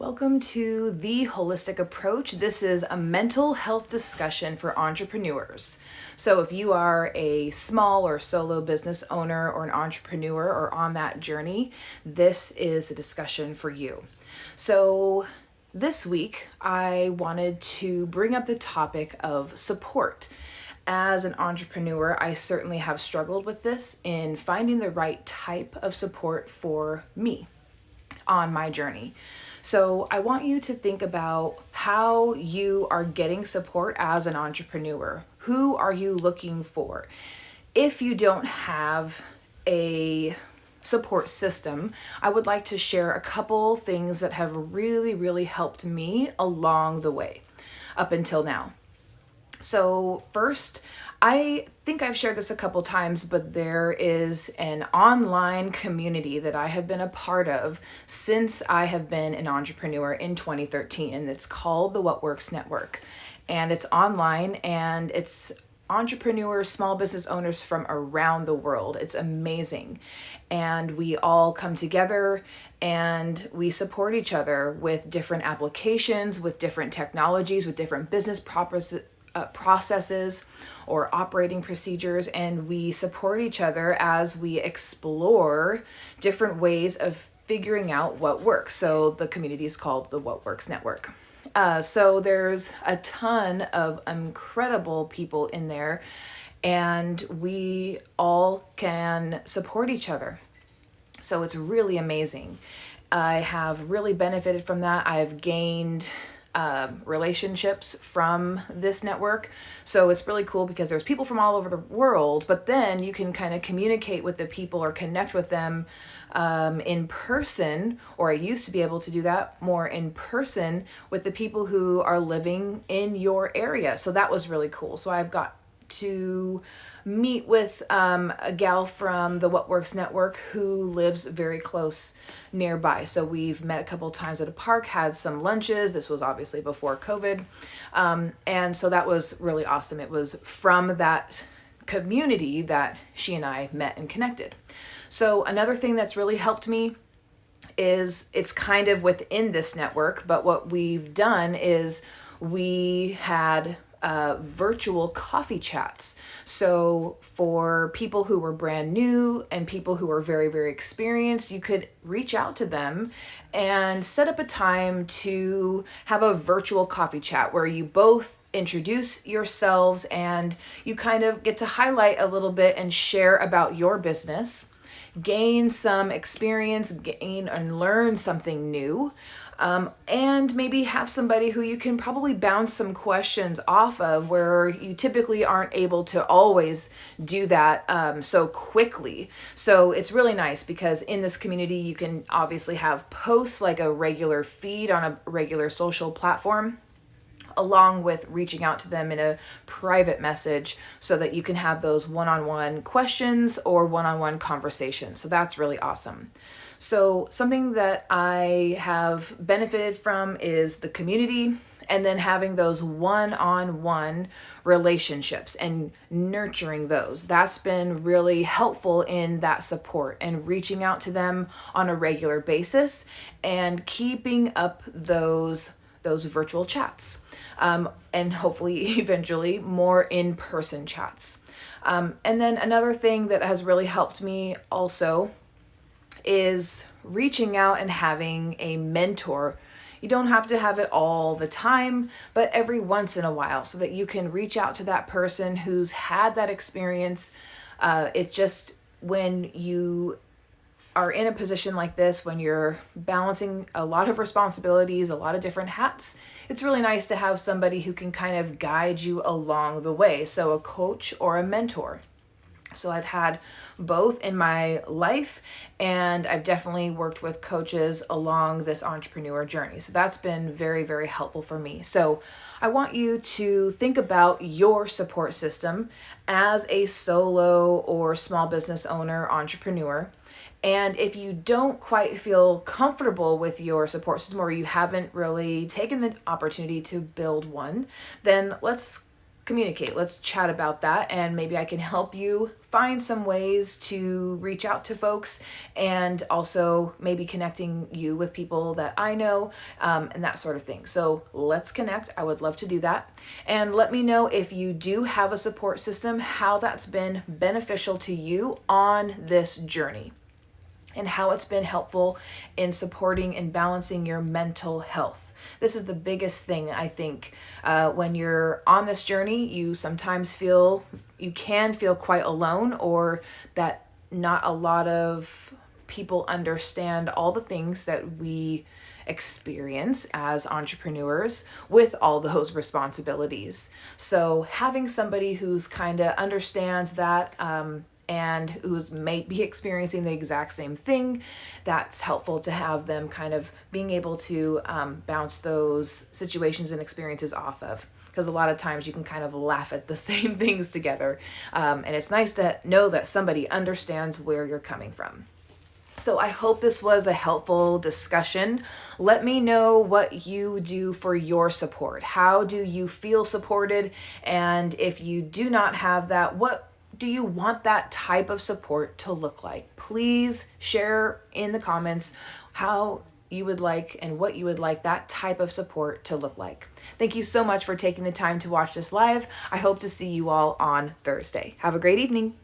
Welcome to The Holistic Approach. This is a mental health discussion for entrepreneurs. So, if you are a small or solo business owner or an entrepreneur or on that journey, this is the discussion for you. So, this week I wanted to bring up the topic of support. As an entrepreneur, I certainly have struggled with this in finding the right type of support for me on my journey. So I want you to think about how you are getting support as an entrepreneur. Who are you looking for? If you don't have a support system, I would like to share a couple things that have really helped me along the way up until now. So first, I think I've shared this a couple times, but there is an online community that I have been a part of since I have been an entrepreneur in 2013, and it's called the What Works Network. And it's online, and it's entrepreneurs, small business owners from around the world. It's amazing. And we all come together and we support each other with different applications, with different technologies, with different business processes or operating procedures, and we support each other as we explore different ways of figuring out what works. So the community is called the What Works Network. So there's a ton of incredible people in there, and we all can support each other. So it's really amazing. I have really benefited from that. I've gained relationships from this network. So it's really cool because there's people from all over the world, but then you can kind of communicate with the people or connect with them in person, or I used to be able to do that more in person with the people who are living in your area. So that was really cool. So I've got to meet with a gal from the What Works Network who lives very close nearby. So we've met a couple times at a park, had some lunches. This was obviously before COVID. And so that was really awesome. It was from that community that she and I met and connected. So another thing that's really helped me is it's kind of within this network, but what we've done is we had virtual coffee chats. So for people who were brand new and people who were very experienced, you could reach out to them and set up a time to have a virtual coffee chat where you both introduce yourselves and you kind of get to highlight a little bit and share about your business, gain some experience, gain and learn something new. And maybe have somebody who you can probably bounce some questions off of where you typically aren't able to always do that so quickly. So it's really nice because in this community, you can obviously have posts like a regular feed on a regular social platform, along with reaching out to them in a private message so that you can have those one-on-one questions or one-on-one conversations. So that's really awesome. So something that I have benefited from is the community and then having those one-on-one relationships and nurturing those. That's been really helpful in that support and reaching out to them on a regular basis and keeping up those virtual chats, and hopefully eventually more in-person chats. And then another thing that has really helped me also is reaching out and having a mentor. You don't have to have it all the time, but every once in a while so that you can reach out to that person who's had that experience. It's just when you are in a position like this, when you're balancing a lot of responsibilities, a lot of different hats, it's really nice to have somebody who can kind of guide you along the way. So a coach or a mentor. So I've had both in my life, and I've definitely worked with coaches along this entrepreneur journey. So that's been very helpful for me. So I want you to think about your support system as a solo or small business owner, entrepreneur. And if you don't quite feel comfortable with your support system or you haven't really taken the opportunity to build one, then let's communicate. Let's chat about that, and maybe I can help you find some ways to reach out to folks, and also maybe connecting you with people that I know, and that sort of thing. So let's connect. I would love to do that. And let me know if you do have a support system, how that's been beneficial to you on this journey, and how it's been helpful in supporting and balancing your mental health. This is the biggest thing, I think. When you're on this journey, you can feel quite alone, or that not a lot of people understand all the things that we experience as entrepreneurs with all those responsibilities. So having somebody who's kind of understands that, and who's may be experiencing the exact same thing, that's helpful to have them kind of being able to bounce those situations and experiences off of. Because a lot of times you can kind of laugh at the same things together. And it's nice to know that somebody understands where you're coming from. So I hope this was a helpful discussion. Let me know what you do for your support. How do you feel supported? And if you do not have that, what do you want that type of support to look like? Please share in the comments how you would like and what you would like that type of support to look like. Thank you so much for taking the time to watch this live. I hope to see you all on Thursday. Have a great evening.